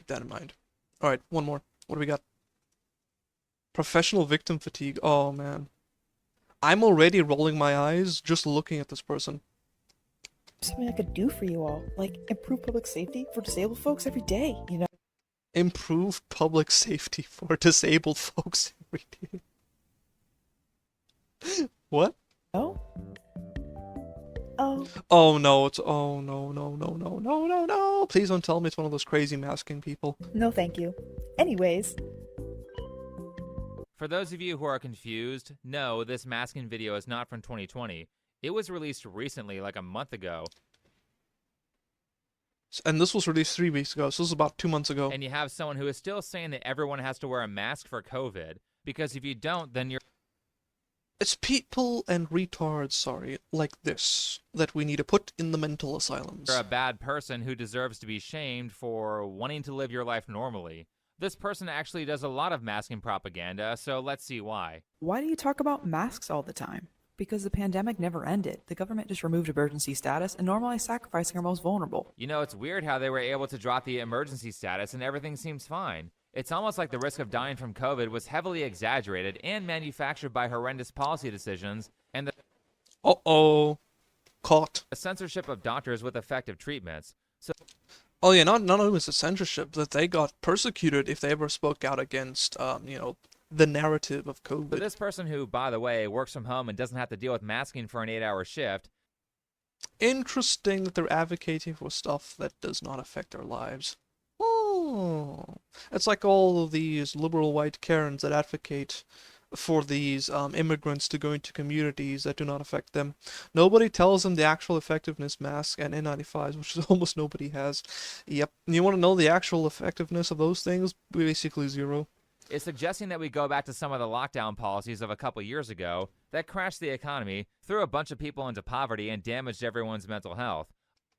that in mind. Alright, one more. What do we got? Professional victim fatigue. Oh, man. I'm already rolling my eyes just looking at this person. Something I could do for you all, like improve public safety for disabled folks every day, you know? Improve public safety for disabled folks every day. What? Oh? Oh, Oh no, it's oh no no no no no no no. Please don't tell me it's one of those crazy masking people. no thank you. Anyways, For those of you who are confused, no, this masking video is not from 2020. It was released recently, like a month ago. And this was released 3 weeks ago, so this is about 2 months ago. And you have someone who is still saying that everyone has to wear a mask for COVID, because if you don't, then you're It's people and retards, sorry, like this, that we need to put in the mental asylums. a bad person who deserves to be shamed for wanting to live your life normally. This person actually does a lot of masking propaganda, so let's see why. why do you talk about masks all the time? Because the pandemic never ended. The government just removed emergency status and normalized sacrificing our most vulnerable. You know, it's weird how they were able to drop the emergency status and everything seems fine. It's almost like the risk of dying from COVID was heavily exaggerated and manufactured by horrendous policy decisions and the Uh-oh. Caught. censorship of doctors with effective treatments. So Oh yeah, not only was it censorship, that they got persecuted if they ever spoke out against, the narrative of COVID. this person who, by the way, works from home and doesn't have to deal with masking for an 8-hour shift, Interesting that they're advocating for stuff that does not affect our lives. Oh, it's like all of these liberal white Karens that advocate for these immigrants to go into communities that do not affect them. Nobody tells them the actual effectiveness mask and N95s, which is almost nobody has. Yep. You want to know the actual effectiveness of those things? Basically zero. is suggesting that we go back to some of the lockdown policies of a couple years ago that crashed the economy, threw a bunch of people into poverty, and damaged everyone's mental health.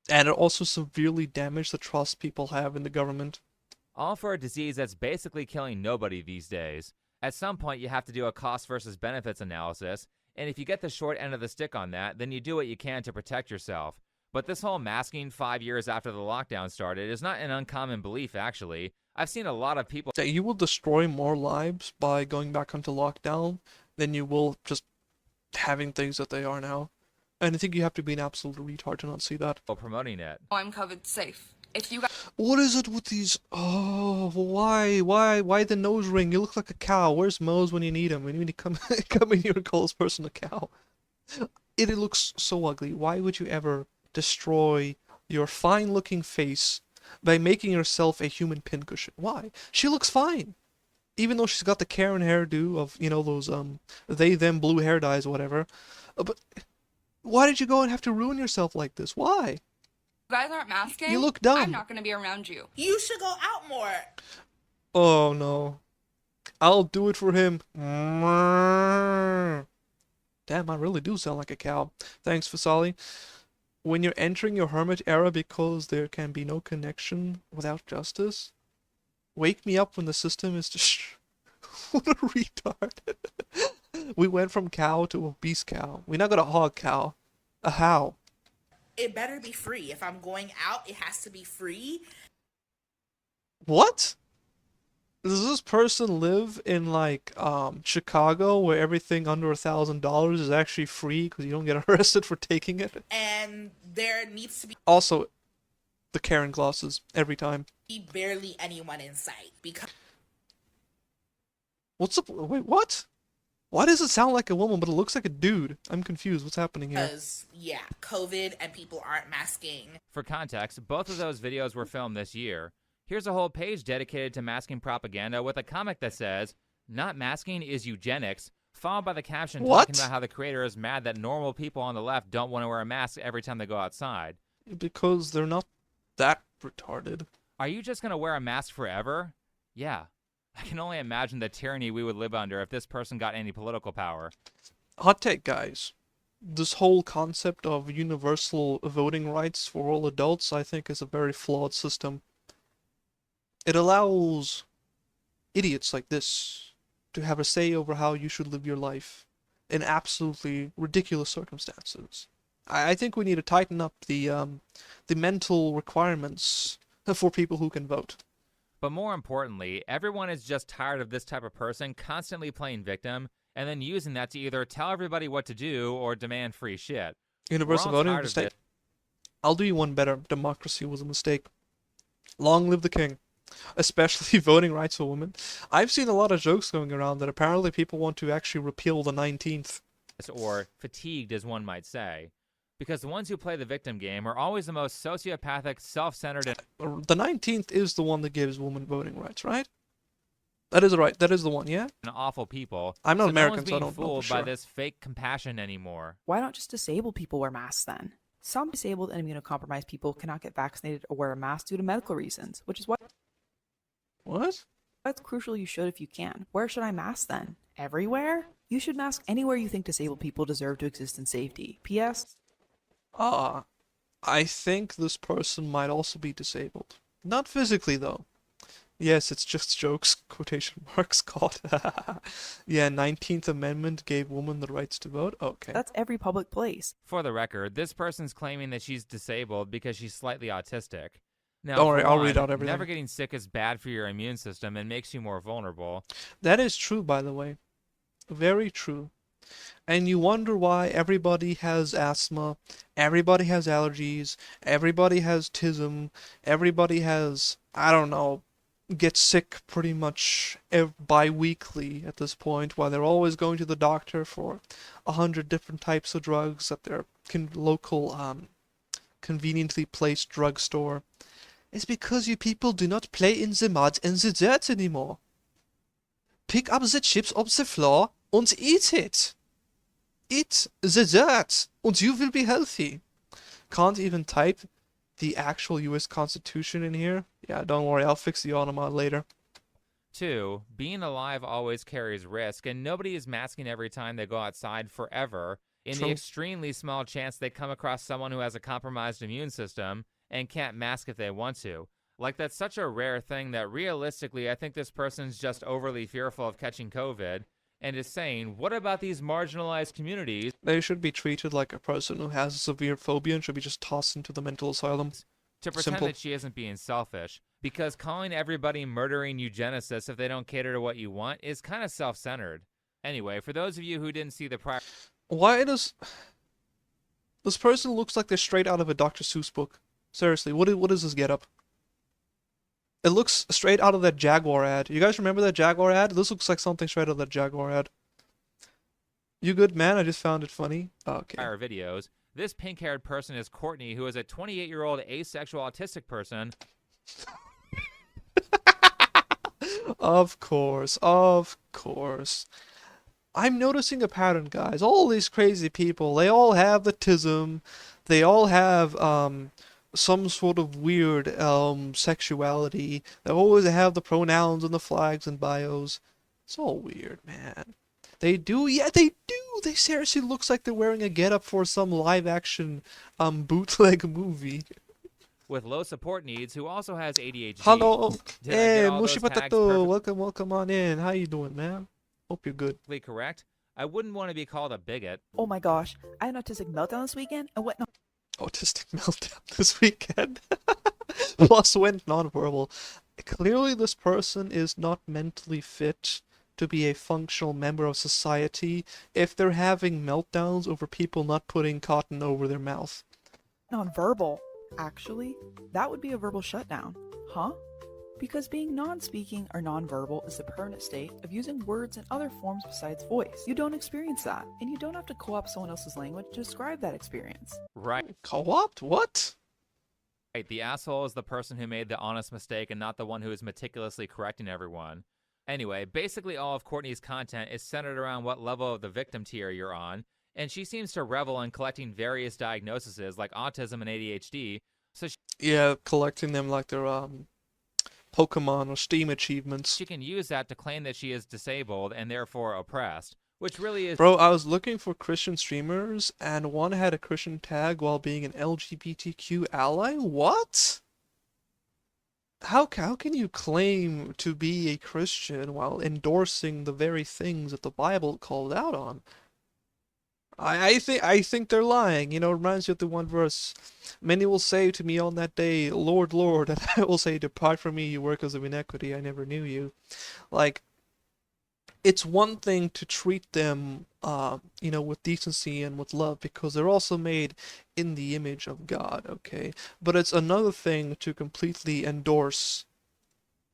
And it also severely damaged the trust people have in the government. All for a disease that's basically killing nobody these days. At some point, you have to do a cost versus benefits analysis, and if you get the short end of the stick on that, then you do what you can to protect yourself. But this whole masking 5 years after the lockdown started is not an uncommon belief, actually. I've seen a lot of people That you will destroy more lives by going back onto lockdown than you will just having things that they are now. And I think you have to be an absolute retard to not see that. promoting it. I'm COVID safe. If you guys What is it with these? Oh, why the nose ring? You look like a cow. Where's Mose when you need him? When you need to come in here and call this person a cow. It looks so ugly. Why would you ever destroy your fine-looking face by making yourself a human pincushion? Why? She looks fine. Even though she's got the Karen hairdo of, those, they, them, blue hair dyes, whatever. But why did you go and have to ruin yourself like this? Why? aren't masking, You look dumb. I'm not going to be around you. You should go out more. Oh, no. I'll do it for him. Damn, I really do sound like a cow. Thanks, Fasali. When you're entering your hermit era because there can be no connection without justice, wake me up when the system is just... What a retard. We went from cow to obese cow. We now got a hog cow. A how? It better be free. If I'm going out, it has to be free. What? Does this person live in, like, Chicago, where everything under $1,000 is actually free because you don't get arrested for taking it? And there needs to Also, the Karen glasses, every time. be barely anyone in sight. Because What's up? Wait, what? Why does it sound like a woman, but it looks like a dude? I'm confused. What's happening here? yeah, COVID and people aren't masking. For context, both of those videos were filmed this year. Here's a whole page dedicated to masking propaganda with a comic that says, "Not masking is eugenics," followed by the caption What? talking about how the creator is mad that normal people on the left don't want to wear a mask every time they go outside. Because they're not that retarded. Are you just going to wear a mask forever? Yeah. I can only imagine the tyranny we would live under if this person got any political power. Hot take, guys. This whole concept of universal voting rights for all adults, I think, is a very flawed system. It allows idiots like this to have a say over how you should live your life in absolutely ridiculous circumstances. I think we need to tighten up the mental requirements for people who can vote. But more importantly, everyone is just tired of this type of person constantly playing victim and then using that to either tell everybody what to do or demand free shit. We're Universal all voting tired of mistake. this. I'll do you one better. Democracy was a mistake. Long live the king. Especially voting rights for women. I've seen a lot of jokes going around that apparently people want to actually repeal the 19th. Or fatigued, as one might say. Because the ones who play the victim game are always the most sociopathic, self-centered, and The 19th is the one that gives women voting rights, right? That is right. That is the one, yeah? awful people. I'm not so American, no one's so I being don't know for fooled by sure. this fake compassion anymore. Why don't just disabled people wear masks then? Some disabled and immunocompromised people cannot get vaccinated or wear a mask due to medical reasons, which is why What? it's crucial you should if you can. Where should I mask then? Everywhere? You should mask anywhere you think disabled people deserve to exist in safety. P.S. I think this person might also be disabled. Not physically, though. Yes, it's just jokes, quotation marks, God. Yeah, 19th Amendment gave women the rights to vote? Okay. That's every public place. For the record, this person's claiming that she's disabled because she's slightly autistic. Now, Don't worry, for I'll one, read out everything. never getting sick is bad for your immune system and makes you more vulnerable. That is true, by the way. Very true. And you wonder why everybody has asthma, everybody has allergies, everybody has tism, everybody has, I don't know, gets sick pretty much bi-weekly at this point, while they're always going to the doctor for 100 different types of drugs at their local, conveniently placed drugstore. It's because you people do not play in the mud and the dirt anymore. Pick up the chips off the floor and eat it. Eat the dirt and you will be healthy. Can't even type the actual US Constitution in here? Yeah, don't worry, I'll fix the automod later. 2, being alive always carries risk, and nobody is masking every time they go outside forever in True. the extremely small chance they come across someone who has a compromised immune system and can't mask if they want to. Like, that's such a rare thing that realistically I think this person's just overly fearful of catching COVID and is saying, what about these marginalized communities They should be treated like a person who has a severe phobia and should be just tossed into the mental asylum. to pretend Simple. that she isn't being selfish? Because calling everybody murdering eugenicists if they don't cater to what you want is kind of self-centered. Anyway, for those of you who didn't see the prior Why does... This person looks like they're straight out of a Dr. Seuss book. Seriously, what is this getup? It looks straight out of that Jaguar ad. You guys remember that Jaguar ad? This looks like something straight out of that Jaguar ad. You good, man? I just found it funny. Okay. prior videos, this pink-haired person is Courtney, who is a 28-year-old asexual autistic person Of course, of course. I'm noticing a pattern, guys. All these crazy people, they all have the tism. They all have some sort of weird sexuality. They always have the pronouns and the flags and bios. It's all weird, man. They do, yeah, they do. They seriously looks like they're wearing a getup for some live action bootleg movie. with low support needs who also has ADHD. Hello. Did I Hey, get all Mushy those tags Potato. Welcome on in. How you doing, man? Hope you're good. perfectly correct? I wouldn't want to be called a bigot. Oh my gosh, I had an autistic meltdown this weekend and went Autistic meltdown this weekend. Plus went nonverbal. Clearly this person is not mentally fit to be a functional member of society if they're having meltdowns over people not putting cotton over their mouth. nonverbal. Actually, that would be a verbal shutdown. Huh? Because being non-speaking or nonverbal is the permanent state of using words in other forms besides voice. You don't experience that, and you don't have to co-opt someone else's language to describe that experience. Right. Co-opt? What? The asshole is the person who made the honest mistake and not the one who is meticulously correcting everyone. Anyway, basically all of Courtney's content is centered around what level of the victim tier you're on, and she seems to revel in collecting various diagnoses like autism and ADHD, so Yeah, collecting them like they're Pokemon or Steam achievements. she can use that to claim that she is disabled and therefore oppressed, which really is Bro, I was looking for Christian streamers, and one had a Christian tag while being an LGBTQ ally? What? How can you claim to be a Christian while endorsing the very things that the Bible called out on? I think they're lying. You know, it reminds you of the one verse. Many will say to me on that day, Lord, Lord, and I will say, Depart from me, you workers of iniquity, I never knew you. Like, it's one thing to treat them, with decency and with love because they're also made in the image of God, okay? But it's another thing to completely endorse.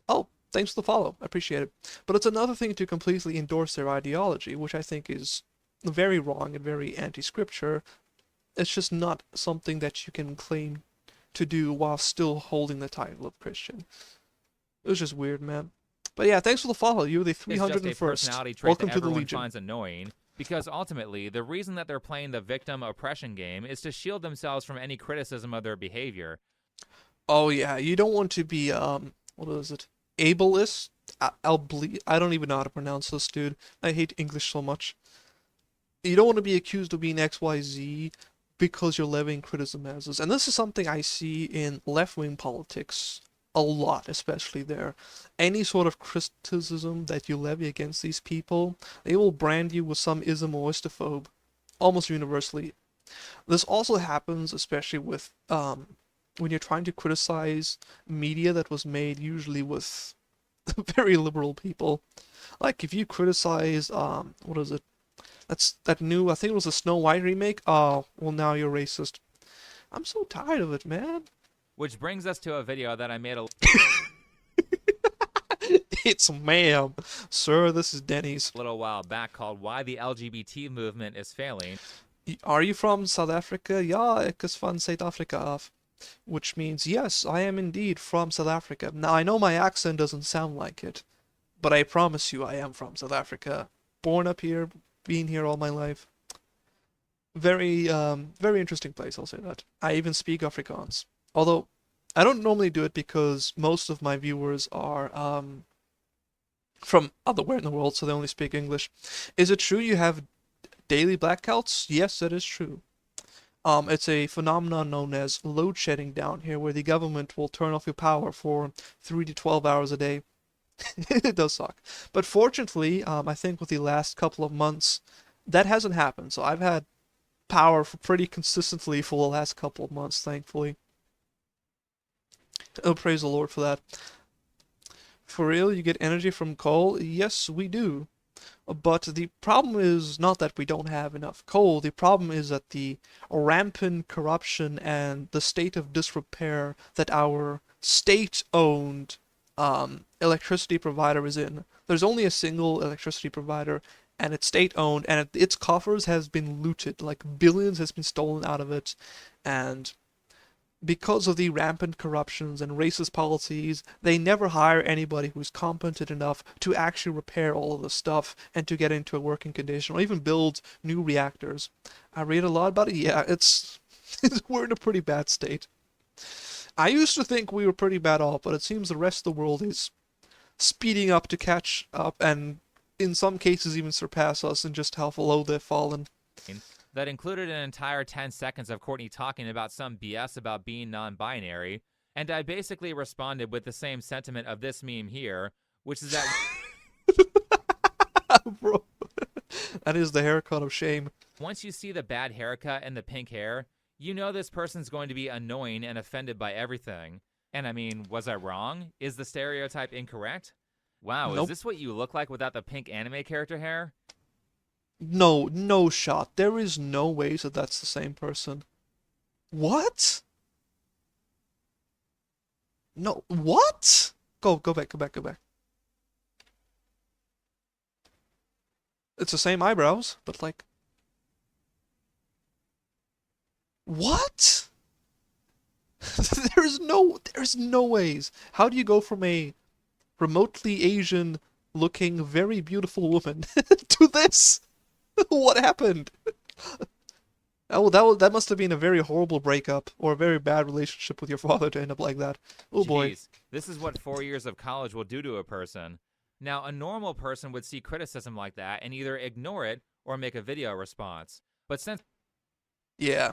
Oh, thanks for the follow. I appreciate it. But it's another thing to completely endorse their ideology, which I think is very wrong and very anti-scripture. It's just not something that you can claim to do while still holding the title of Christian. It was just weird, man. But yeah, thanks for the follow. You're the It's just a 301st. personality trait Welcome that to the everyone Legion. finds annoying, because ultimately, the reason that they're playing the victim oppression game is to shield themselves from any criticism of their behavior. Oh yeah, you don't want to be what is it? Ableist? I don't even know how to pronounce this, dude. I hate English so much. You don't want to be accused of being XYZ because you're levying criticism as is. And this is something I see in left-wing politics a lot, especially there. Any sort of criticism that you levy against these people, they will brand you with some ism or istophobe, almost universally. This also happens, especially with when you're trying to criticize media that was made usually with very liberal people. Like if you criticize what is it? That's that new, I think it was a Snow White remake. Oh, well now you're racist. I'm so tired of it, man. Which brings us to a video that I made a It's ma'am. Sir, this is Denny's. little while back called Why the LGBT Movement is Failing. Are you from South Africa? Ja, ek is van Suid-Afrika af. Which means, yes, I am indeed from South Africa. Now, I know my accent doesn't sound like it, but I promise you I am from South Africa. Born up here, been here all my life. Very interesting place, I'll say that. I even speak Afrikaans. Although, I don't normally do it because most of my viewers are, from otherwhere in the world, so they only speak English. Is it true you have daily blackouts? Yes, that is true. It's a phenomenon known as load shedding down here, where the government will turn off your power for 3 to 12 hours a day. It does suck. But fortunately, I think with the last couple of months, that hasn't happened. So I've had power for pretty consistently for the last couple of months, thankfully. Oh, praise the Lord for that. For real, you get energy from coal? Yes, we do. But the problem is not that we don't have enough coal. The problem is that the rampant corruption and the state of disrepair that our state-owned electricity provider is in. There's only a single electricity provider, and it's state-owned, and its coffers has been looted. Like billions has been stolen out of it, and because of the rampant corruptions and racist policies, they never hire anybody who's competent enough to actually repair all of the stuff and to get into a working condition or even build new reactors. I read a lot about it. Yeah, we're in a pretty bad state. I used to think we were pretty bad off, but it seems the rest of the world is speeding up to catch up and in some cases even surpass us in just how low they've fallen. That included an entire 10 seconds of Courtney talking about some BS about being non-binary, and I basically responded with the same sentiment of this meme here, which is that Bro, that is the haircut of shame. once you see the bad haircut and the pink hair, you know this person's going to be annoying and offended by everything. And I mean, was I wrong? Is the stereotype incorrect? Wow, Nope. Is this what you look like without the pink anime character hair? No shot. There is no way that that's the same person. What? No, what? Go back. It's the same eyebrows, but like... What? There's no ways. How do you go from a remotely Asian looking very beautiful woman to this? What happened? That must have been a very horrible breakup or a very bad relationship with your father to end up like that. Oh boy. Jeez, this is what 4 years of college will do to a person. Now, a normal person would see criticism like that and either ignore it or make a video response. But since Yeah.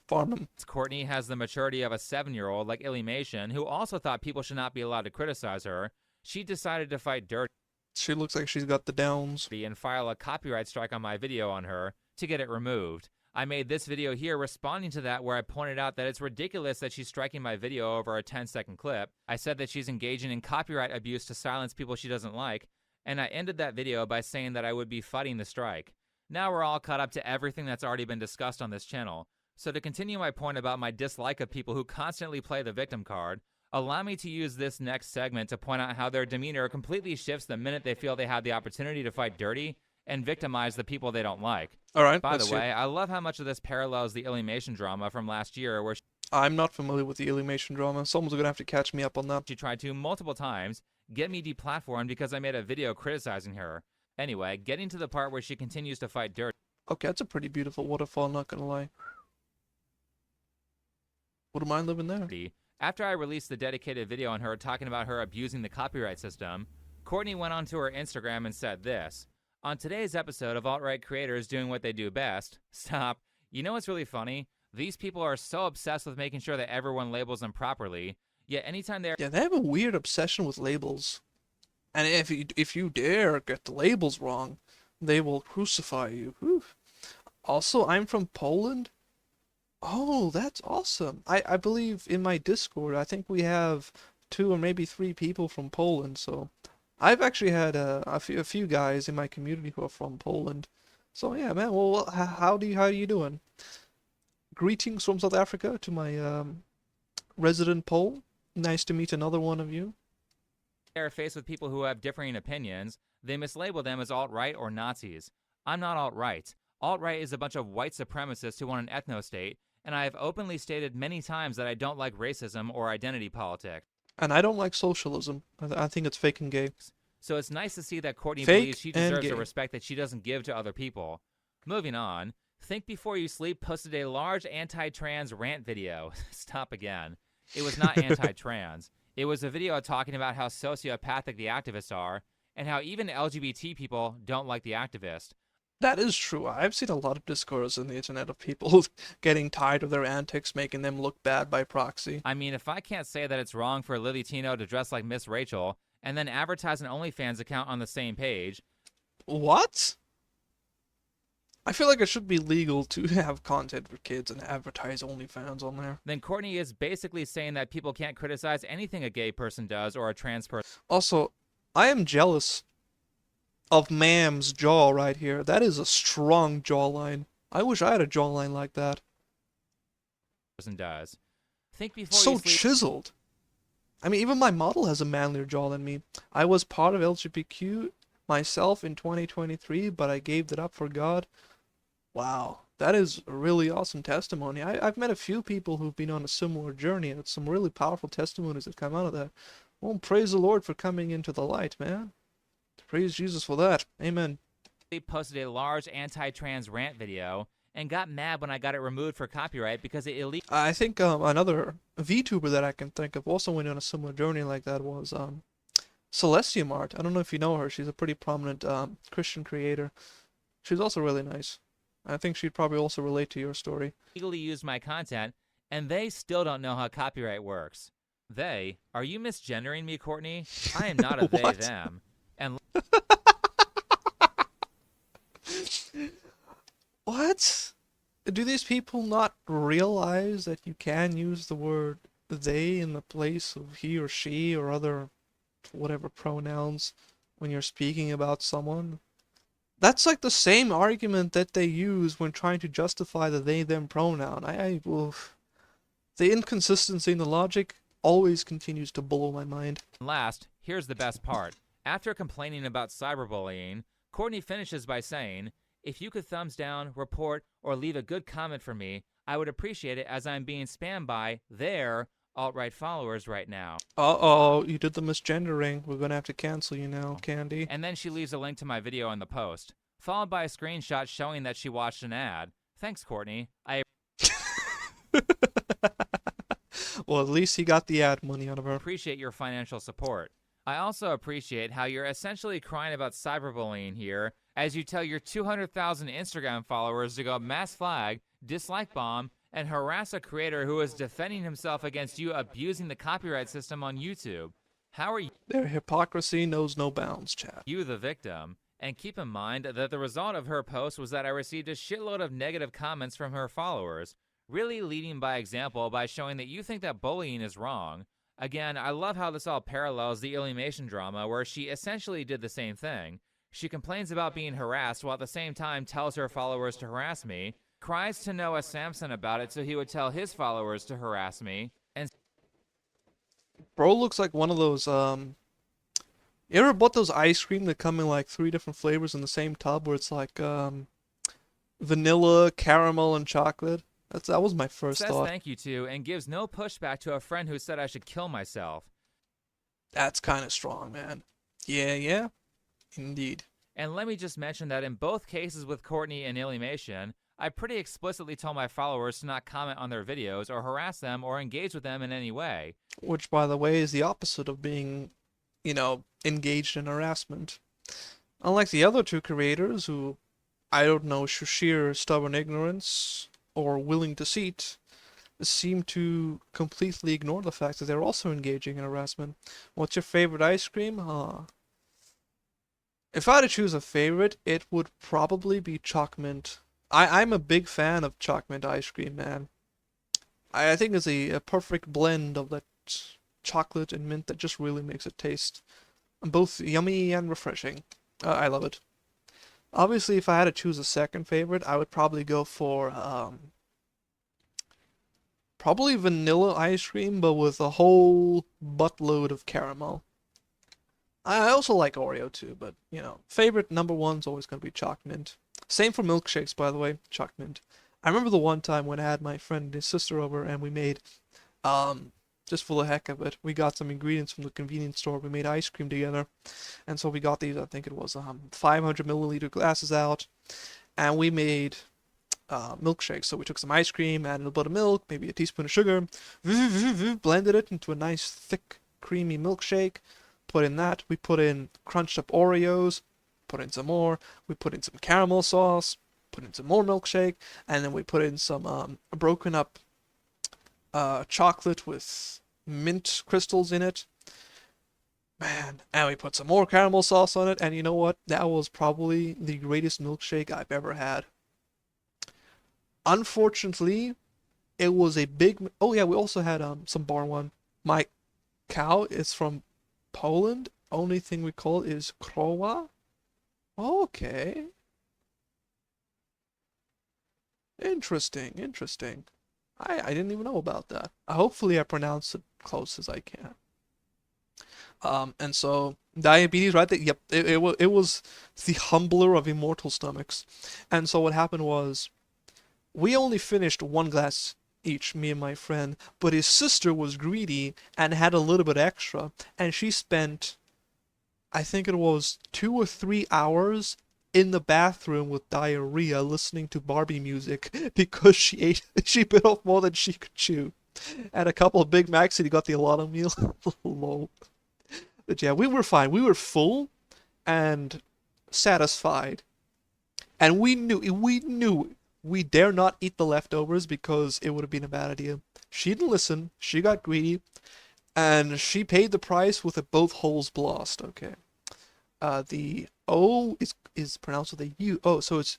Farm him. Courtney has the maturity of a 7-year-old like Illymation, who also thought people should not be allowed to criticize her, she decided to fight dirty She looks like she's got the downs. and file a copyright strike on my video on her, to get it removed. I made this video here responding to that, where I pointed out that it's ridiculous that she's striking my video over a 10-second clip. I said that she's engaging in copyright abuse to silence people she doesn't like, and I ended that video by saying that I would be fighting the strike. Now we're all caught up to everything that's already been discussed on this channel. So to continue my point about my dislike of people who constantly play the victim card, allow me to use this next segment to point out how their demeanor completely shifts the minute they feel they have the opportunity to fight dirty and victimize the people they don't like. All right. By the way, I love how much of this parallels the Illymation drama from last year, where I'm not familiar with the Illymation drama. Someone's gonna have to catch me up on that. she tried to multiple times get me deplatformed because I made a video criticizing her. Anyway, getting to the part where she continues to fight dirty. Okay, that's a pretty beautiful waterfall, not gonna lie. Wouldn't mind living there. After I released the dedicated video on her talking about her abusing the copyright system, Courtney went onto her Instagram and said this: "On today's episode of alt-right creators doing what they do best," stop, you know what's really funny? These people are so obsessed with making sure that everyone labels them properly, yet anytime they're Yeah, they have a weird obsession with labels. And if you dare get the labels wrong, they will crucify you. Whew. Also, I'm from Poland. Oh, that's awesome. I believe in my Discord, I think we have 2 or maybe 3 people from Poland. So I've actually had a few guys in my community who are from Poland. So yeah, man. Well, how are you doing? Greetings from South Africa to my resident Pole. Nice to meet another one of you. faced with people who have differing opinions, they mislabel them as alt-right or Nazis. I'm not alt-right. Alt-right is a bunch of white supremacists who want an ethno-state, and I have openly stated many times that I don't like racism or identity politics. And I don't like socialism. I think it's fake and gay. So it's nice to see that Courtney Fake believes she and deserves the gay. respect that she doesn't give to other people. Moving on, Think Before You Sleep posted a large anti-trans rant video. Stop again. It was not anti-trans. It was a video talking about how sociopathic the activists are, and how even LGBT people don't like the activist. That is true. I've seen a lot of discourse on the internet of people getting tired of their antics, making them look bad by proxy. I mean, if I can't say that it's wrong for Lily Tino to dress like Miss Rachel, and then advertise an OnlyFans account on the same page. What? I feel like it should be legal to have content for kids and advertise OnlyFans on there. Then Courtney is basically saying that people can't criticize anything a gay person does or a trans person Also, I am jealous of Ma'am's jaw right here. That is a strong jawline. I wish I had a jawline like that. does. Think Before So You Sleep. chiseled. I mean, even my model has a manlier jaw than me. I was part of LGBTQ myself in 2023, but I gave it up for God. Wow, that is a really awesome testimony. I've met a few people who've been on a similar journey, and it's some really powerful testimonies that come out of that. Well, praise the Lord for coming into the light, man. Praise Jesus for that. Amen. Posted a large anti-trans rant video and got mad when I got it removed for copyright because it illegally I think another VTuber that I can think of also went on a similar journey like that was Celestia Mart. I don't know if you know her. She's a pretty prominent Christian creator. She's also really nice. I think she'd probably also relate to your story. used my content, and they still don't know how copyright works. They? Are you misgendering me, Courtney? I am not a they, What? them. And What? Do these people not realize that you can use the word they in the place of he or she or other whatever pronouns when you're speaking about someone? That's like the same argument that they use when trying to justify the they-them pronoun. Oof. The inconsistency in the logic always continues to blow my mind. last, here's the best part. After complaining about cyberbullying, Courtney finishes by saying, "If you could thumbs down, report, or leave a good comment for me, I would appreciate it, as I'm being spammed by their alt-right followers right now." Uh-oh, you did the misgendering. We're gonna have to cancel you now, Candy. And then she leaves a link to my video in the post, followed by a screenshot showing that she watched an ad. Thanks, Courtney. I Well, at least he got the ad money out of her. appreciate your financial support. I also appreciate how you're essentially crying about cyberbullying here, as you tell your 200,000 Instagram followers to go mass flag, dislike bomb, and harass a creator who is defending himself against you abusing the copyright system on YouTube. How are Their hypocrisy knows no bounds, chat. you the victim? And keep in mind that the result of her post was that I received a shitload of negative comments from her followers, really leading by example by showing that you think that bullying is wrong. Again, I love how this all parallels the Illumination drama, where she essentially did the same thing. She complains about being harassed while at the same time tells her followers to harass me, cries to Noah Samson about it so he would tell his followers to harass me, and Bro looks like one of those, you ever bought those ice cream that come in like 3 different flavors in the same tub where it's like, vanilla, caramel, and chocolate? That was my first says thought. thank you to, and gives no pushback to a friend who said I should kill myself. That's kind of strong, man. Yeah, indeed. And let me just mention that in both cases with Courtney and Illumination, I pretty explicitly told my followers to not comment on their videos or harass them or engage with them in any way. Which, by the way, is the opposite of being, engaged in harassment. Unlike the other 2 creators who, I don't know, sheer stubborn ignorance or willing deceit, seem to completely ignore the fact that they're also engaging in harassment. What's your favorite ice cream? If I had to choose a favorite, it would probably be Choc Mint. I'm a big fan of Choc Mint ice cream, man. I think it's a perfect blend of that chocolate and mint that just really makes it taste both yummy and refreshing. I love it. Obviously, if I had to choose a second favorite, I would probably go for probably vanilla ice cream, but with a whole buttload of caramel. I also like Oreo too, but favorite number one's always gonna be Choc Mint. Same for milkshakes, by the way, Choc Mint. I remember the one time when I had my friend and his sister over and we made, just for the heck of it, we got some ingredients from the convenience store. We made ice cream together, and so we got these. I think it was 500 milliliter glasses out, and we made milkshakes. So we took some ice cream, added a little bit of milk, maybe a teaspoon of sugar, blended it into a nice thick, creamy milkshake. Put in that. We put in crunched up Oreos. Put in some more. We put in some caramel sauce. Put in some more milkshake, and then we put in some broken up chocolate with mint crystals in it. Man, and we put some more caramel sauce on it, and you know what? That was probably the greatest milkshake I've ever had. Unfortunately, it was a big... Oh yeah, we also had some bar one. My cow is from Poland. Only thing we call it is krowa. Okay. Interesting. I didn't even know about that. Hopefully I pronounced it close as I can. And so diabetes, right? Yep, it was the humbler of immortal stomachs. And so what happened was we only finished 1 glass each, me and my friend, but his sister was greedy and had a little bit extra, and she spent, I think it was 2 or 3 hours in the bathroom with diarrhea listening to Barbie music because she bit off more than she could chew. And a couple of Big Macs and he got the Alana meal. Lol. But yeah, we were fine. We were full and satisfied. And we knew we dare not eat the leftovers because it would have been a bad idea. She didn't listen. She got greedy. And she paid the price with both holes blast. Okay. The O is pronounced with a U. Oh, so it's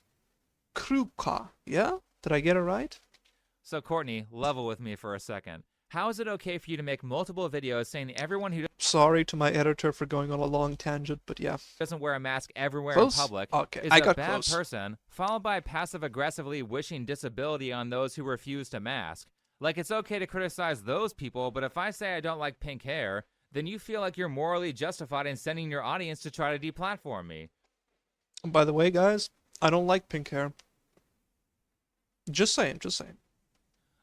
Kruka. Yeah? Did I get it right? So Courtney, level with me for a second. How is it okay for you to make multiple videos saying that everyone who Sorry to my editor for going on a long tangent, but yeah. doesn't wear a mask everywhere Close? in public Okay, is I a got bad close. person, followed by passive-aggressively wishing disability on those who refuse to mask? Like, it's okay to criticize those people, but if I say I don't like pink hair, then you feel like you're morally justified in sending your audience to try to deplatform me. By the way, guys, I don't like pink hair. Just saying.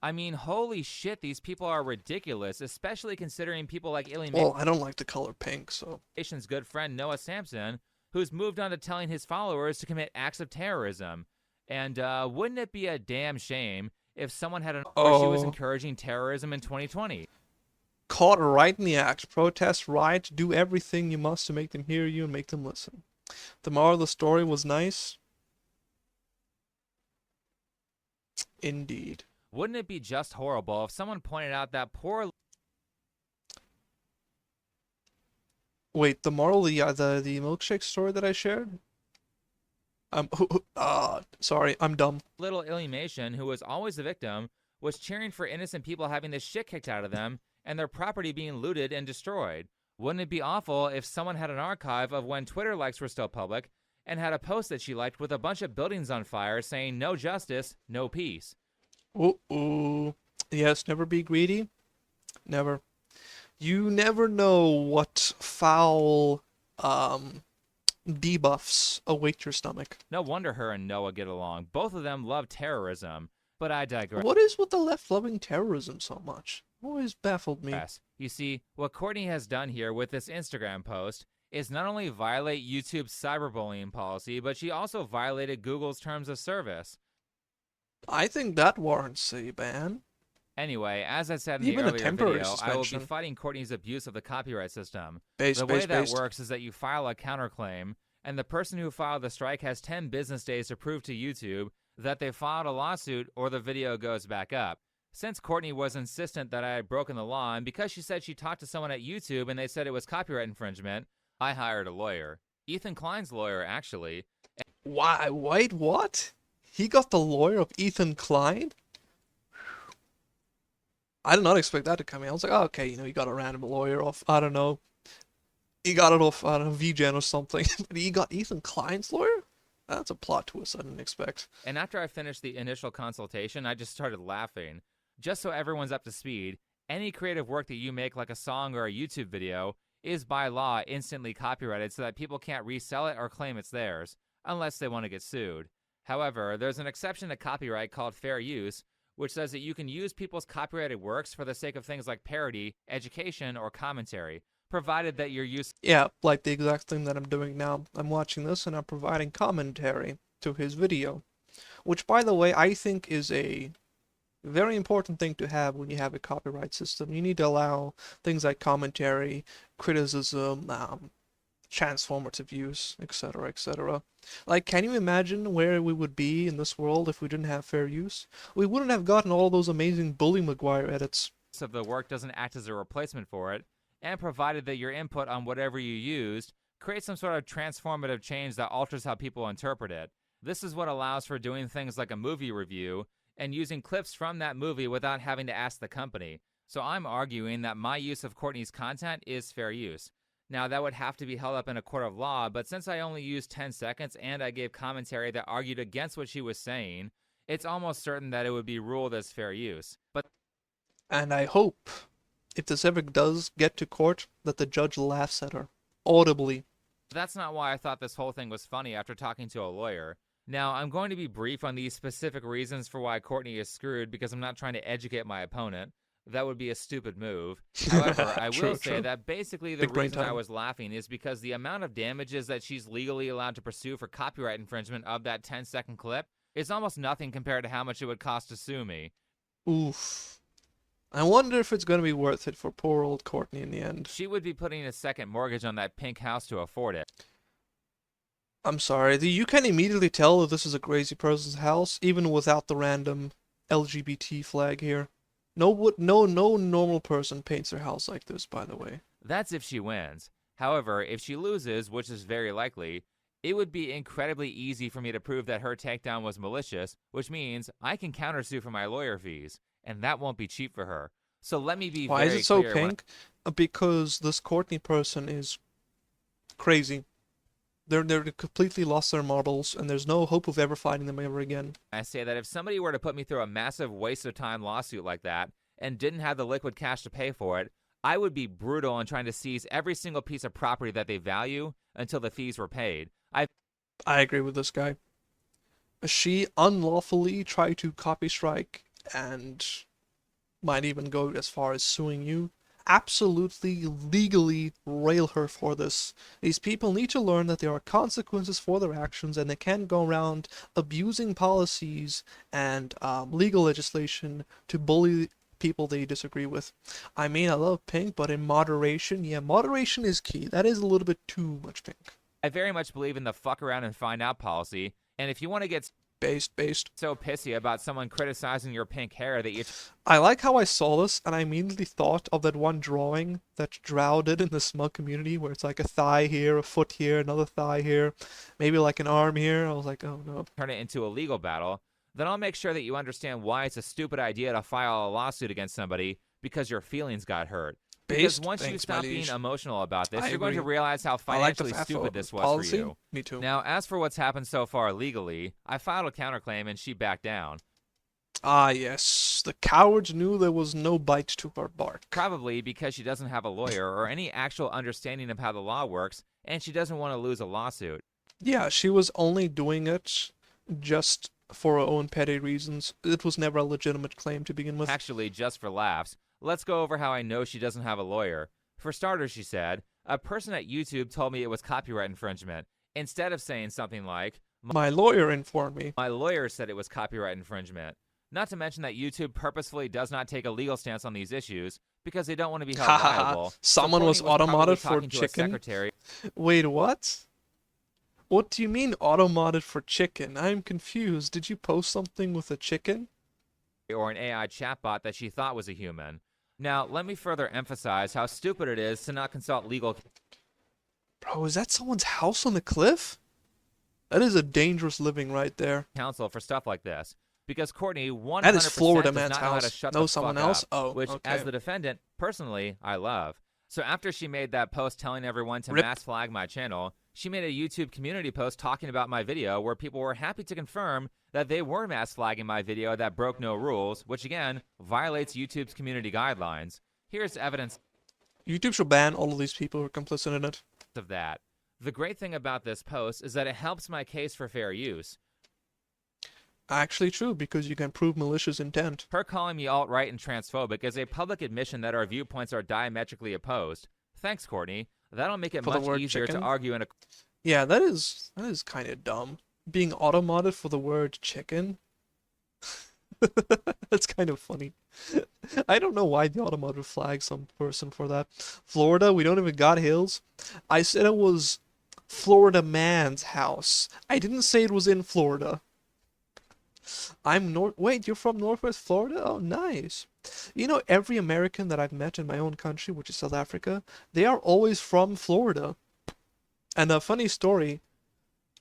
I mean, holy shit, these people are ridiculous, especially considering people like Well, I don't like the color pink, so... Illumination's good friend Noah Samson, who's moved on to telling his followers to commit acts of terrorism. And wouldn't it be a damn shame if someone had where she was encouraging terrorism in 2020? Caught right in the act. Protest, riot, do everything you must to make them hear you and make them listen. The moral of the story was nice. Indeed. Wouldn't it be just horrible if someone pointed out that poor... Wait, the moral, the milkshake story that I shared? Sorry, I'm dumb. Little Illumation, who was always the victim, was cheering for innocent people having the shit kicked out of them and their property being looted and destroyed. Wouldn't it be awful if someone had an archive of when Twitter likes were still public and had a post that she liked with a bunch of buildings on fire saying no justice, no peace? Ooh. Yes, never be greedy. Never. You never know what foul debuffs await your stomach. No wonder her and Noah get along. Both of them love terrorism. But I digress. What is with the left loving terrorism so much? Always baffled me. You see, what Courtney has done here with this Instagram post is not only violate YouTube's cyberbullying policy, but she also violated Google's terms of service. I think that warrants a ban. Anyway, as I said in Even the a earlier temporary video, I will be suspension. fighting Courtney's abuse of the copyright system. The way that works is that you file a counterclaim, and the person who filed the strike has 10 business days to prove to YouTube that they filed a lawsuit or the video goes back up. Since Courtney was insistent that I had broken the law, and because she said she talked to someone at YouTube and they said it was copyright infringement, I hired a lawyer. Ethan Klein's lawyer, actually. Why? Wait, what? He got the lawyer of Ethan Klein? I did not expect that to come in. I was like, oh, okay, you got a random lawyer off, I don't know. He got it off, I don't know, VGen or something. But he got Ethan Klein's lawyer? That's a plot twist I didn't expect. And after I finished the initial consultation, I just started laughing. Just so everyone's up to speed, any creative work that you make, like a song or a YouTube video, is by law instantly copyrighted so that people can't resell it or claim it's theirs, unless they want to get sued. However, there's an exception to copyright called fair use, which says that you can use people's copyrighted works for the sake of things like parody, education, or commentary, provided that your use... Yeah, like the exact thing that I'm doing now. I'm watching this and I'm providing commentary to his video. Which, by the way, I think is a very important thing to have when you have a copyright system. You need to allow things like commentary, criticism, transformative use, etc., etc. Like, can you imagine where we would be in this world if we didn't have fair use? We wouldn't have gotten all those amazing Bully Maguire edits. ...of the work doesn't act as a replacement for it, and provided that your input on whatever you used creates some sort of transformative change that alters how people interpret it. This is what allows for doing things like a movie review and using clips from that movie without having to ask the company. So I'm arguing that my use of Courtney's content is fair use. Now, that would have to be held up in a court of law, but since I only used 10 seconds and I gave commentary that argued against what she was saying, it's almost certain that it would be ruled as fair use. And I hope, if this ever does get to court, that the judge laughs at her. Audibly. That's not why I thought this whole thing was funny after talking to a lawyer. Now, I'm going to be brief on these specific reasons for why Courtney is screwed because I'm not trying to educate my opponent. That would be a stupid move. However, I will say that basically the reason I was laughing is because the amount of damages that she's legally allowed to pursue for copyright infringement of that 10-second clip is almost nothing compared to how much it would cost to sue me. Oof. I wonder if it's going to be worth it for poor old Courtney in the end. She would be putting a second mortgage on that pink house to afford it. I'm sorry, you can immediately tell that this is a crazy person's house, even without the random LGBT flag here. No normal person paints their house like this, by the way. That's if she wins. However, if she loses, which is very likely, it would be incredibly easy for me to prove that her takedown was malicious, which means I can countersue for my lawyer fees, and that won't be cheap for her. So let me be very clear. Why is it so pink? Because this Courtney person is crazy. They're completely lost their marbles, and there's no hope of ever finding them ever again. I say that if somebody were to put me through a massive waste of time lawsuit like that, and didn't have the liquid cash to pay for it, I would be brutal in trying to seize every single piece of property that they value until the fees were paid. I agree with this guy. She unlawfully tried to copy strike, and might even go as far as suing you. Absolutely legally rail her for this. These people need to learn that there are consequences for their actions, and they can't go around abusing policies and legal legislation to bully people they disagree with. I mean, I love pink, but in moderation, yeah, moderation is key. That is a little bit too much pink. I very much believe in the fuck around and find out policy, and if you want to get... Based. so pissy about someone criticizing your pink hair that you I like how I saw this and I immediately thought of that one drawing that Drow did in the smug community where it's like a thigh here, a foot here, another thigh here, maybe like an arm here. I was like, oh no. turn it into a legal battle, then I'll make sure that you understand why it's a stupid idea to file a lawsuit against somebody because your feelings got hurt. Because Based? once you Thanks, my stop being liege. emotional about this, I you're going to agree. realize how I like the financially stupid this was policy. for you. Me too. Now, as for what's happened so far legally, I filed a counterclaim and she backed down. Ah, yes. The cowards knew there was no bite to her bark. Probably because she doesn't have a lawyer or any actual understanding of how the law works, and she doesn't want to lose a lawsuit. Yeah, she was only doing it just for her own petty reasons. It was never a legitimate claim to begin with. Actually, just for laughs, let's go over how I know she doesn't have a lawyer. For starters, she said, a person at YouTube told me it was copyright infringement, instead of saying something like, My lawyer informed me. my lawyer said it was copyright infringement. Not to mention that YouTube purposefully does not take a legal stance on these issues because they don't want to be held Ha ha ha. liable. Someone was Courtney probably automated for talking to a chicken? secretary Wait, what? What do you mean automated for chicken? I'm confused. Did you post something with a chicken? or an AI chatbot that she thought was a human. Now, let me further emphasize how stupid it is to not consult legal Bro, is that someone's house on the cliff? That is a dangerous living right there. counsel for stuff like this. Because Courtney 100% That is Florida does man's not know how to house. shut Know the someone fuck else? up, Oh, which, okay. as the defendant, personally, I love. So after she made that post telling everyone to Rip. mass flag my channel, she made a YouTube community post talking about my video where people were happy to confirm that they were mass flagging my video that broke no rules, which again, violates YouTube's community guidelines. Here's evidence YouTube should ban all of these people who are complicit in it. of that. The great thing about this post is that it helps my case for fair use. Actually true, because you can prove malicious intent. Her calling me alt-right and transphobic is a public admission that our viewpoints are diametrically opposed. Thanks, Courtney. That'll make it For the much word easier chicken? to argue in a Yeah, that is kind of dumb. Being automated for the word chicken. That's kind of funny. I don't know why the automated would flag some person for that. Florida, we don't even got hills. I said it was Florida man's house. I didn't say it was in Florida. Wait, you're from Northwest Florida? Oh, nice. You know, every American that I've met in my own country, which is South Africa, they are always from Florida. And a funny story,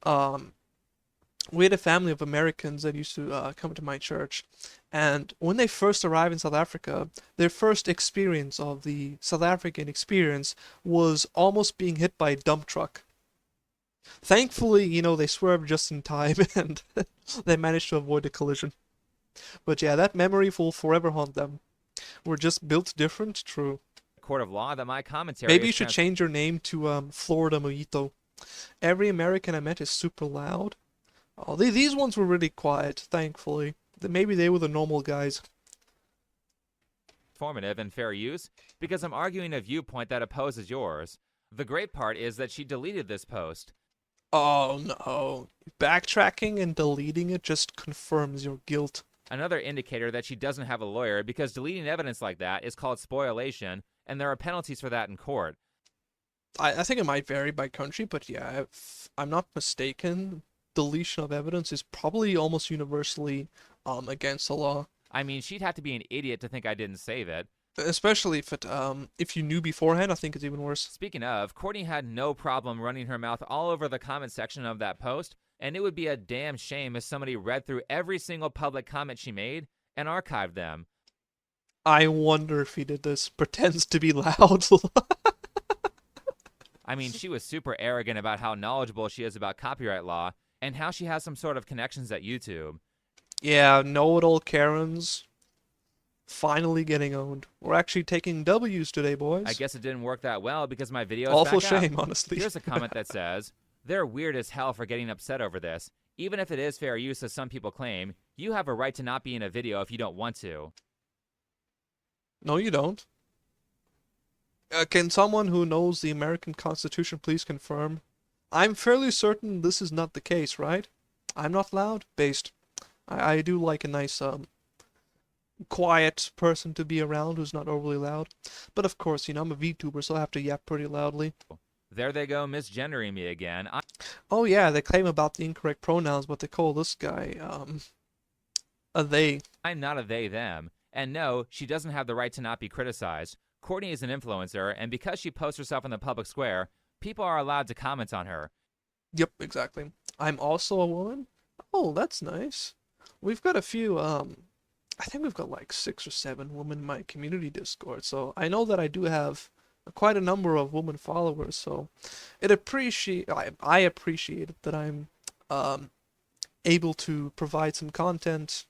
we had a family of Americans that used to come to my church, and when they first arrived in South Africa, their first experience of the South African experience was almost being hit by a dump truck. Thankfully, you know, they swerved just in time and they managed to avoid a collision. But yeah, that memory will forever haunt them. We're just built different, true. court of law that my commentary Maybe you is should change your name to Florida Mojito. Every American I met is super loud. Oh, these ones were really quiet, thankfully. Maybe they were the normal guys. transformative and fair use because I'm arguing a viewpoint that opposes yours. The great part is that she deleted this post. Oh no. Backtracking and deleting it just confirms your guilt. Another indicator that she doesn't have a lawyer because deleting evidence like that is called spoliation, and there are penalties for that in court. I think it might vary by country, but yeah, if I'm not mistaken, deletion of evidence is probably almost universally against the law. I mean, she'd have to be an idiot to think I didn't save it. Especially if you knew beforehand, I think it's even worse. Speaking of, Courtney had no problem running her mouth all over the comment section of that post, and it would be a damn shame if somebody read through every single public comment she made and archived them. I wonder if he did this. Pretends to be loud. I mean, she was super arrogant about how knowledgeable she is about copyright law and how she has some sort of connections at YouTube. Yeah, know-it-all Karens. Finally getting owned. We're actually taking W's today, boys. I guess it didn't work that well because my video is Awful back up. shame, honestly. Here's a comment that says, they're weird as hell for getting upset over this. Even if it is fair use as some people claim, you have a right to not be in a video if you don't want to. No, you don't. Can someone who knows the American Constitution please confirm? I'm fairly certain this is not the case, right? I'm not loud? Based. I do like a nice, quiet person to be around who's not overly loud. But of course, you know, I'm a VTuber, so I have to yap pretty loudly. There they go misgendering me again. Oh yeah, they claim about the incorrect pronouns, but they call this guy, a they. I'm not a they, them. And no, she doesn't have the right to not be criticized. Courtney is an influencer, and because she posts herself in the public square, people are allowed to comment on her. Yep, exactly. I'm also a woman. Oh, that's nice. We've got a few, I think we've got like 6 or 7 women in my community Discord, so I know that I do have quite a number of women followers, so I appreciate it that I'm able to provide some content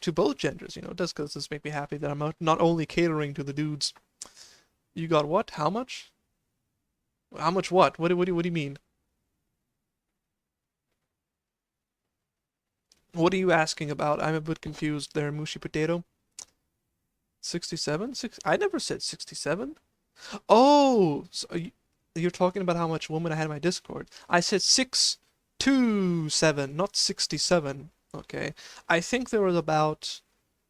to both genders, just because this makes me happy that I'm not only catering to the dudes. You got what? How much? How much what? What do you mean? What are you asking about? I'm a bit confused there, Mushy Potato. 67? I never said 67. Oh, so you're talking about how much woman I had in my Discord. I said 627, not 67. Okay. I think there was about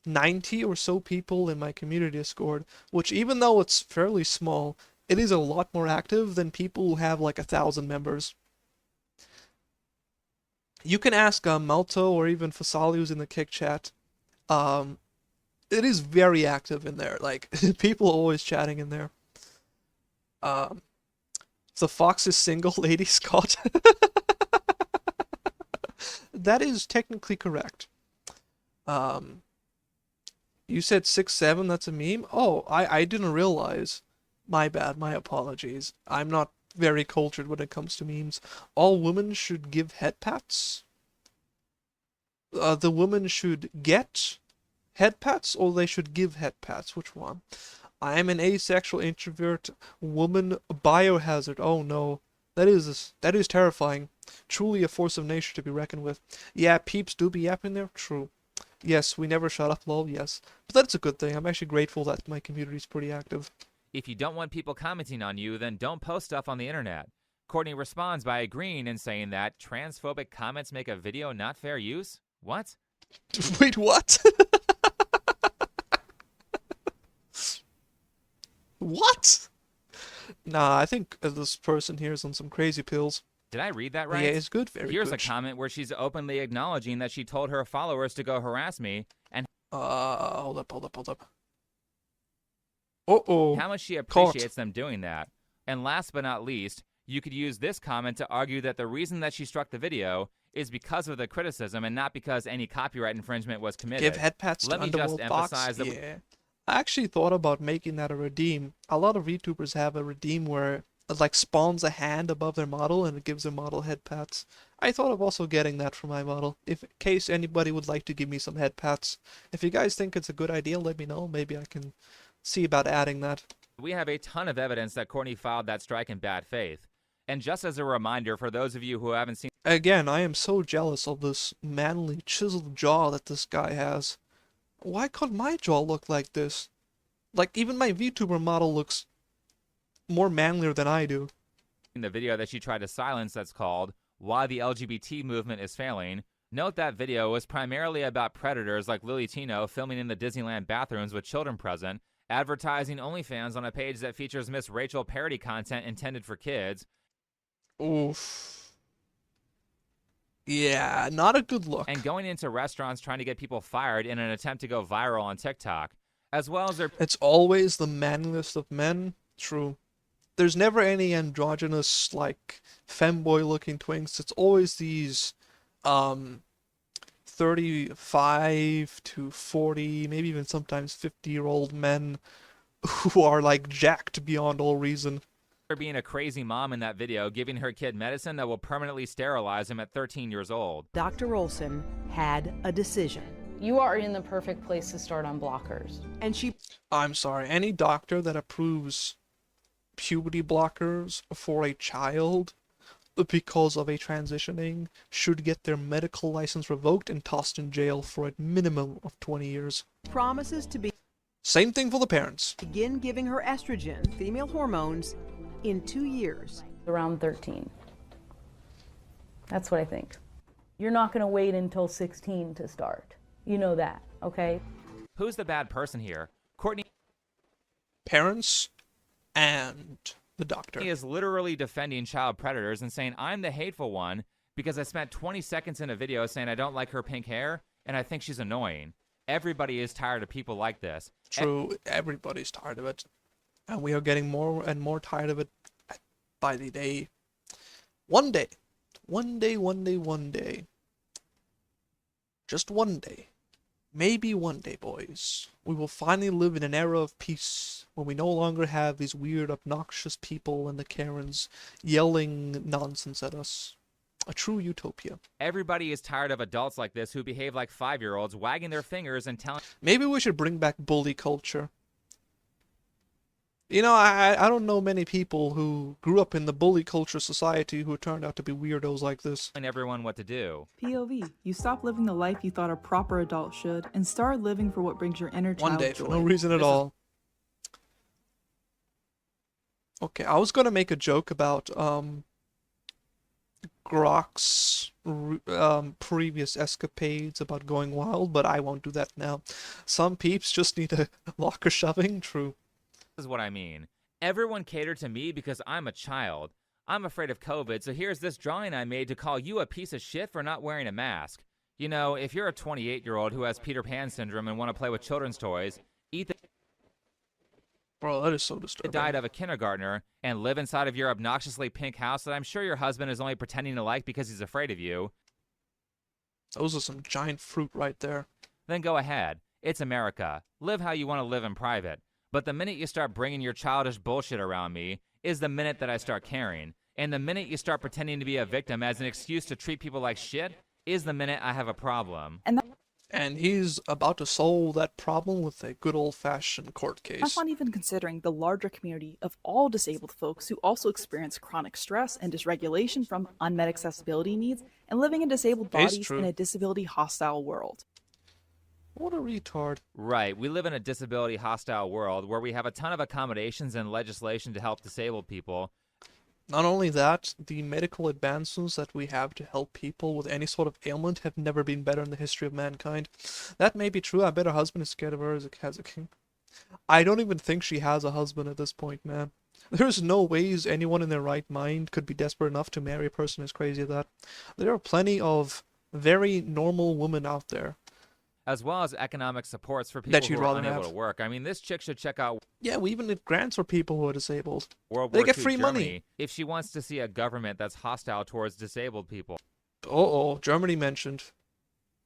90 or so people in my community Discord, which even though it's fairly small, it is a lot more active than people who have like 1,000 members. You can ask Malto or even Fasali who's in the Kick chat. It is very active in there. Like, people always chatting in there. The fox is single, Lady Scott. That is technically correct. You said 6'7", that's a meme? Oh, I didn't realize. My bad, my apologies. I'm not very cultured when it comes to memes. All women should give head pats? The women should get head pats, or they should give head pats? Which one? I am an asexual introvert woman biohazard. Oh no. That is terrifying. Truly a force of nature to be reckoned with. Yeah, peeps do be yapping there. True. Yes, we never shut up, lol, yes. But that's a good thing. I'm actually grateful that my community is pretty active. If you don't want people commenting on you, then don't post stuff on the internet. Courtney responds by agreeing and saying that transphobic comments make a video not fair use? What? Wait, what? What? Nah, I think this person here is on some crazy pills. Did I read that But right? yeah, it's good, very Here's good. a comment where she's openly acknowledging that she told her followers to go harass me and Hold up. Uh-oh. how much she Caught. appreciates them doing that. And last but not least, you could use this comment to argue that the reason that she struck the video is because of the criticism and not because any copyright infringement was committed. Give head pats to Let me just Underworld Fox. emphasize that Yeah. I actually thought about making that a redeem. A lot of VTubers have a redeem where it like spawns a hand above their model and it gives their model head pats. I thought of also getting that for my model, in case anybody would like to give me some head pats. If you guys think it's a good idea, let me know. Maybe I can see about adding that. we have a ton of evidence that Courtney filed that strike in bad faith. And just as a reminder for those of you who haven't seen Again, I am so jealous of this manly, chiseled jaw that this guy has. Why can't my jaw look like this? Like, even my VTuber model looks more manlier than I do. the video that she tried to silence that's called Why the LGBT Movement is Failing, note that video was primarily about predators like Lily Tino filming in the Disneyland bathrooms with children present, advertising OnlyFans on a page that features Miss Rachel parody content intended for kids. Oof. Yeah, not a good look. And going into restaurants trying to get people fired in an attempt to go viral on TikTok, as well as their It's always the manliest of men. True. There's never any androgynous, like, femboy-looking twinks. It's always these, 35 to 40, maybe even sometimes 50-year-old men who are, like, jacked beyond all reason. being a crazy mom in that video, giving her kid medicine that will permanently sterilize him at 13 years old. Dr. Olson had a decision. You are in the perfect place to start on blockers. And she I'm sorry, any doctor that approves puberty blockers for a child because of a transitioning should get their medical license revoked and tossed in jail for a minimum of 20 years. promises to Same thing for the parents. begin giving her estrogen, female hormones, in 2 years. Around 13. That's what I think. You're not going to wait until 16 to start. You know that, okay? Who's the bad person here? Courtney Parents and The doctor. He is literally defending child predators and saying, I'm the hateful one because I spent 20 seconds in a video saying I don't like her pink hair and I think she's annoying. Everybody is tired of people like this. True, everybody's tired of it. And we are getting more and more tired of it by the day. One day. One day. Just one day. Maybe one day, boys, we will finally live in an era of peace when we no longer have these weird, obnoxious people and the Karens yelling nonsense at us. A true utopia. Everybody is tired of adults like this who behave like 5-year-olds, wagging their fingers and telling... Maybe we should bring back bully culture. You know, I don't know many people who grew up in the bully culture society who turned out to be weirdos like this. everyone what to do. POV. You stop living the life you thought a proper adult should and start living for what brings your inner child One day, joy. for no reason at all. Okay, I was gonna make a joke about, Grok's previous escapades about going wild, but I won't do that now. Some peeps just need a locker shoving, true. This is what I mean. Everyone catered to me because I'm a child. I'm afraid of COVID, so here's this drawing I made to call you a piece of shit for not wearing a mask. You know, if you're a 28-year-old who has Peter Pan syndrome and want to play with children's toys, eat the Bro, that is so disturbing. diet of a kindergartner and live inside of your obnoxiously pink house that I'm sure your husband is only pretending to like because he's afraid of you, Those are some giant fruit right there. then go ahead. It's America. Live how you want to live in private. But the minute you start bringing your childish bullshit around me is the minute that I start caring. And the minute you start pretending to be a victim as an excuse to treat people like shit is the minute I have a problem. And he's about to solve that problem with a good old-fashioned court case. That's not even considering the larger community of all disabled folks who also experience chronic stress and dysregulation from unmet accessibility needs and living in disabled It's bodies true. in a disability-hostile world. What a retard. Right, we live in a disability hostile world where we have a ton of accommodations and legislation to help disabled people. Not only that, the medical advancements that we have to help people with any sort of ailment have never been better in the history of mankind. That may be true. I bet her husband is scared of her as a king. I don't even think she has a husband at this point, man. There's no ways anyone in their right mind could be desperate enough to marry a person as crazy as that. There are plenty of very normal women out there. As well as economic supports for people That you'd who are rather unable have. to work. I mean, this chick should check out Yeah, we even did grants for people who are disabled. World They War get II free money. Germany if she wants to see a government that's hostile towards disabled people. Uh-oh, Germany mentioned.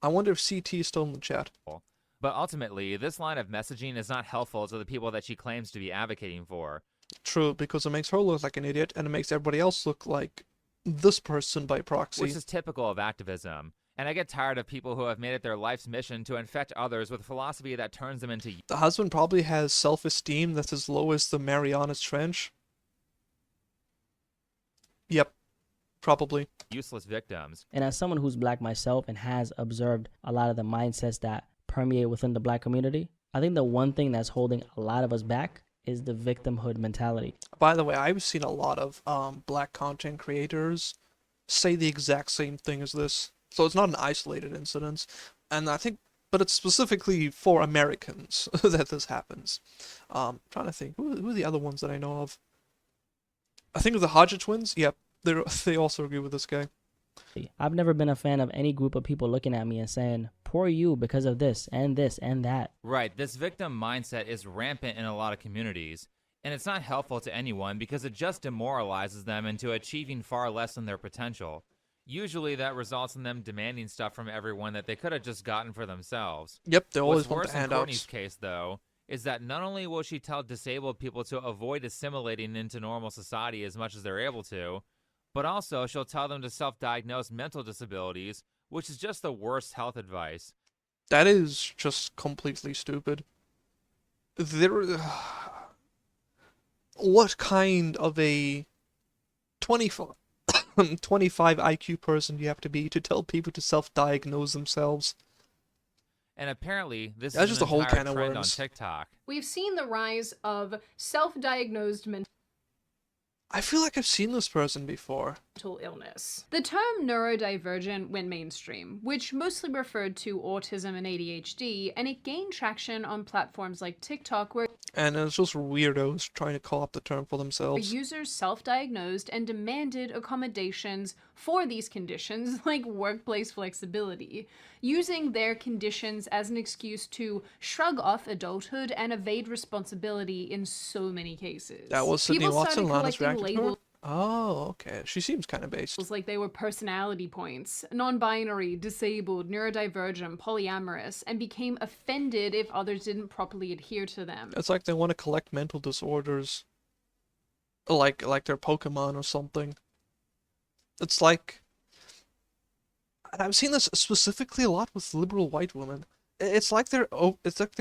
I wonder if CT is still in the chat. But ultimately, this line of messaging is not helpful to the people that she claims to be advocating for. True, because it makes her look like an idiot, and it makes everybody else look like this person by proxy. Which is typical of activism. And I get tired of people who have made it their life's mission to infect others with philosophy that turns them into The husband probably has self-esteem that's as low as the Marianas Trench. Yep, probably. useless victims. And as someone who's black myself and has observed a lot of the mindsets that permeate within the black community, I think the one thing that's holding a lot of us back is the victimhood mentality. By the way, I've seen a lot of black content creators say the exact same thing as this. So it's not an isolated incident. And I think, but it's specifically for Americans that this happens. Trying to think, who are the other ones that I know of? I think of the Hodge twins. Yep, they also agree with this guy. I've never been a fan of any group of people looking at me and saying, poor you because of this and that. Right, this victim mindset is rampant in a lot of communities, and it's not helpful to anyone because it just demoralizes them into achieving far less than their potential. Usually that results in them demanding stuff from everyone that they could have just gotten for themselves. Yep, they always What's want worse the in Courtney's handouts. case, though, is that not only will she tell disabled people to avoid assimilating into normal society as much as they're able to, but also she'll tell them to self-diagnose mental disabilities, which is just the worst health advice. That is just completely stupid. What kind of a 25 IQ person do you have to be to tell people to self-diagnose themselves? And apparently, this That's is just an a whole entire can of trend worms. on TikTok. We've seen the rise of self-diagnosed I feel like I've seen this person before. mental illness. The term neurodivergent went mainstream, which mostly referred to autism and ADHD, and it gained traction on platforms like TikTok, where And it's just weirdos trying to call up the term for themselves. users self-diagnosed and demanded accommodations for these conditions, like workplace flexibility, using their conditions as an excuse to shrug off adulthood and evade responsibility in so many cases. That was Sydney People Watson, started Lana's collecting reacting to her? labels Oh, okay. She seems kind of based. like they were personality points, non-binary, disabled, neurodivergent, polyamorous, and became offended if others didn't properly adhere to them. It's like they want to collect mental disorders. Like they're Pokemon or something. It's like... And I've seen this specifically a lot with liberal white women. It's like they're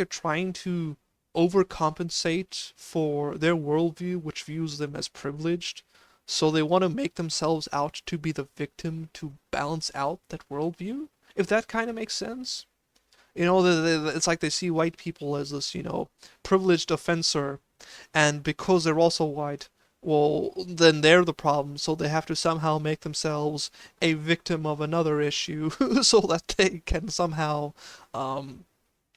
trying to overcompensate for their worldview, which views them as privileged. So they want to make themselves out to be the victim to balance out that worldview, if that kind of makes sense. You know, it's like they see white people as this, you know, privileged offender, and because they're also white, well, then they're the problem, so they have to somehow make themselves a victim of another issue so that they can somehow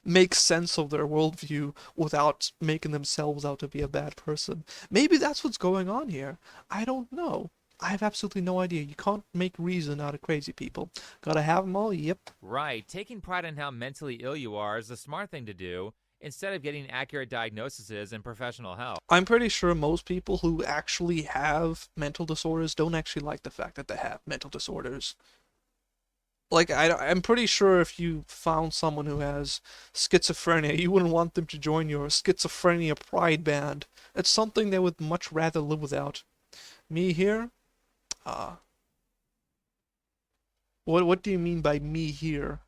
make sense of their worldview without making themselves out to be a bad person. Maybe that's what's going on here. I don't know. I have absolutely no idea. You can't make reason out of crazy people. Gotta have them all? Yep. Right. Taking pride in how mentally ill you are is the smart thing to do, instead of getting accurate diagnoses and professional help. I'm pretty sure most people who actually have mental disorders don't actually like the fact that they have mental disorders. Like, I'm pretty sure if you found someone who has schizophrenia, you wouldn't want them to join your schizophrenia pride band. It's something they would much rather live without. Me here? What do you mean by me here?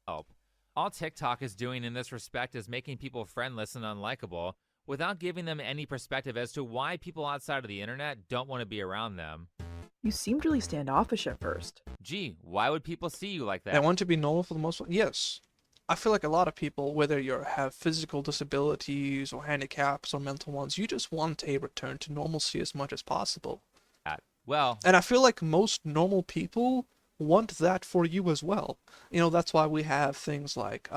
Help. All TikTok is doing in this respect is making people friendless and unlikable, without giving them any perspective as to why people outside of the internet don't want to be around them. You seemed really standoffish at first. Gee, why would people see you like They that? want to be normal for the most part? Yes. I feel like a lot of people, whether you have physical disabilities or handicaps or mental ones, you just want a return to normalcy as much as possible. Well, And I feel like most normal people want that for you as well. You know, that's why we have things like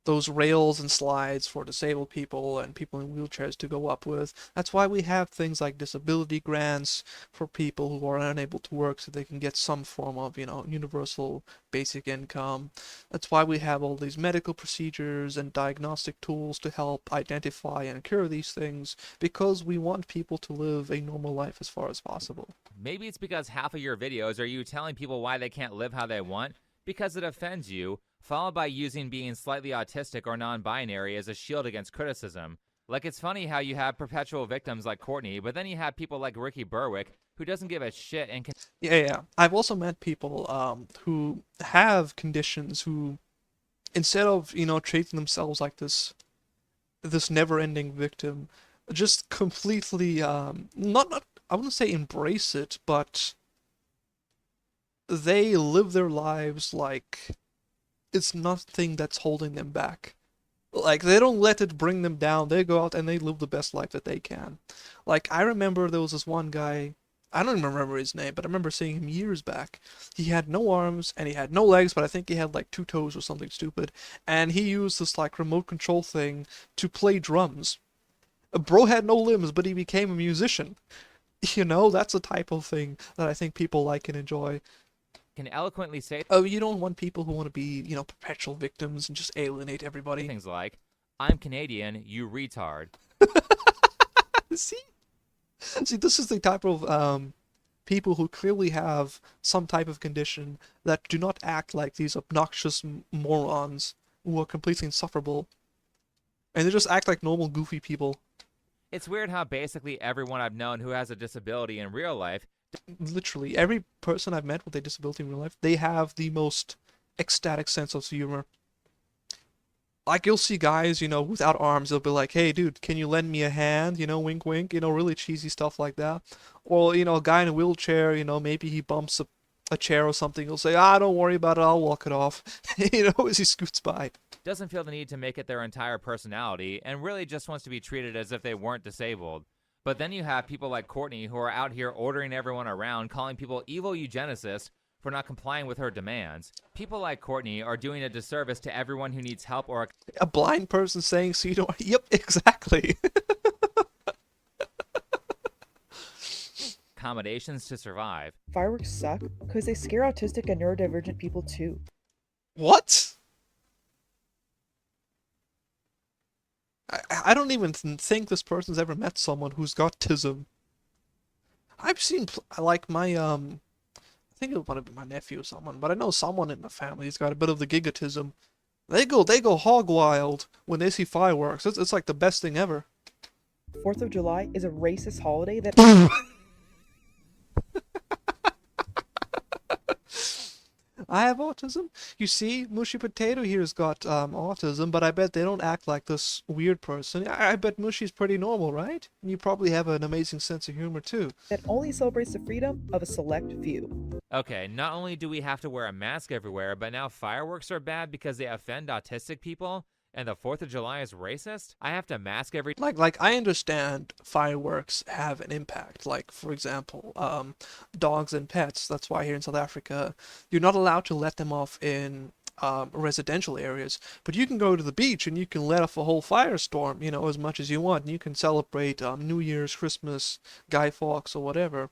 those rails and slides for disabled people and people in wheelchairs to go up with. That's why we have things like disability grants for people who are unable to work so they can get some form of, you know, universal basic income. That's why we have all these medical procedures and diagnostic tools to help identify and cure these things, because we want people to live a normal life as far as possible. maybe it's because half of your videos are you telling people why they can't live how they want because it offends you, followed by using being slightly autistic or non-binary as a shield against criticism. Like, it's funny how you have perpetual victims like Courtney, but then you have people like Ricky Berwick, who doesn't give a shit and can... Yeah. I've also met people who have conditions who, instead of, you know, treating themselves like this never-ending victim, just completely not I wouldn't say embrace it, but they live their lives like it's nothing that's holding them back. Like, they don't let it bring them down. They go out and they live the best life that they can. Like, I remember there was this one guy, I don't even remember his name, but I remember seeing him years back. He had no arms and he had no legs, but I think he had like 2 toes or something stupid. And he used this like remote control thing to play drums. Bro had no limbs, but he became a musician. You know, that's the type of thing that I think people like and enjoy. eloquently say Oh, you don't want people who want to be, you know, perpetual victims and just alienate everybody. things like, I'm Canadian, you retard. See, this is the type of people who clearly have some type of condition that do not act like these obnoxious morons who are completely insufferable, and they just act like normal, goofy people. It's weird how basically everyone I've known who has a disability in real life... Literally, every person I've met with a disability in real life, they have the most ecstatic sense of humor. Like, you'll see guys, you know, without arms, they'll be like, hey, dude, can you lend me a hand? You know, wink, wink, you know, really cheesy stuff like that. Or, you know, a guy in a wheelchair, you know, maybe he bumps a chair or something, he'll say, don't worry about it, I'll walk it off, you know, as he scoots by. doesn't feel the need to make it their entire personality and really just wants to be treated as if they weren't disabled. But then you have people like Courtney who are out here ordering everyone around, calling people evil eugenicists for not complying with her demands. People like Courtney are doing a disservice to everyone who needs help or A blind person saying so you don't. Yep, exactly. accommodations to survive. Fireworks suck because they scare autistic and neurodivergent people too. What? I don't even think this person's ever met someone who's got autism. I've seen, like, my, I think it might be my nephew or someone, but I know someone in the family who's got a bit of the gigatism. They go hog wild when they see fireworks. It's like the best thing ever. 4th of July is a racist holiday that I have autism. You see, Mushy Potato here's got autism, but I bet they don't act like this weird person. I bet Mushy's pretty normal, right? And you probably have an amazing sense of humor too. that only celebrates the freedom of a select few. Okay, not only do we have to wear a mask everywhere, but now fireworks are bad because they offend autistic people, and the 4th of July is racist? I have to mask every... Like I understand fireworks have an impact. Like, for example, dogs and pets. That's why here in South Africa, you're not allowed to let them off in residential areas. But you can go to the beach and you can let off a whole firestorm, you know, as much as you want. And you can celebrate New Year's, Christmas, Guy Fawkes, or whatever.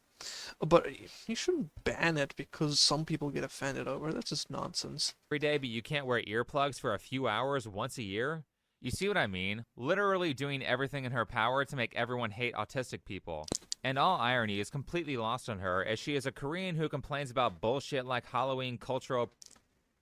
But you shouldn't ban it because some people get offended over it. That's just nonsense. every day, but you can't wear earplugs for a few hours once a year? You see what I mean? Literally doing everything in her power to make everyone hate autistic people. And all irony is completely lost on her, as she is a Korean who complains about bullshit like Halloween cultural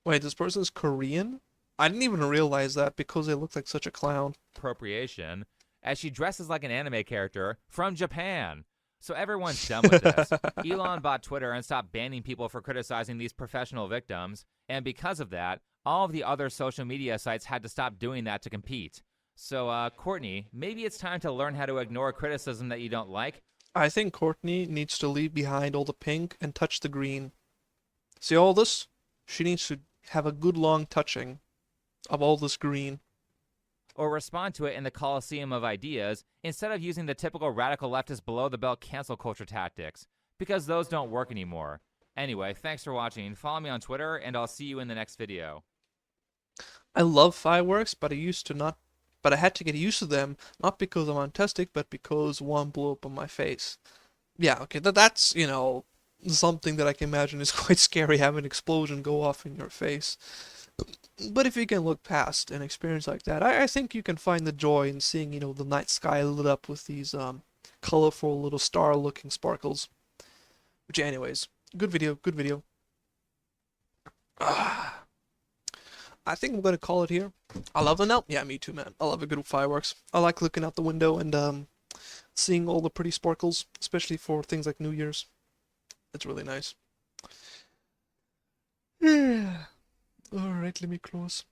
Wait, this person's Korean? I didn't even realize that because they look like such a clown. appropriation, as she dresses like an anime character from Japan. So everyone's done with this. Elon bought Twitter and stopped banning people for criticizing these professional victims, and because of that, all of the other social media sites had to stop doing that to compete. So, Courtney, maybe it's time to learn how to ignore criticism that you don't like. I think Courtney needs to leave behind all the pink and touch the green. See all this? She needs to have a good long touching of all this green. Or respond to it in the Coliseum of ideas instead of using the typical radical leftist below-the-belt cancel culture tactics, because those don't work anymore. Anyway, thanks for watching. Follow me on Twitter, and I'll see you in the next video. I love fireworks, but I had to get used to them, not because I'm autistic, but because one blew up on my face. Yeah, okay, that's, you know, something that I can imagine is quite scary, having an explosion go off in your face. But if you can look past an experience like that, I think you can find the joy in seeing, you know, the night sky lit up with these colorful little star-looking sparkles. Which, anyways, good video, good video. I think I'm gonna call it here. I love them now. Yeah, me too, man. I love a good fireworks. I like looking out the window and seeing all the pretty sparkles, especially for things like New Year's. It's really nice. Alright, let me close.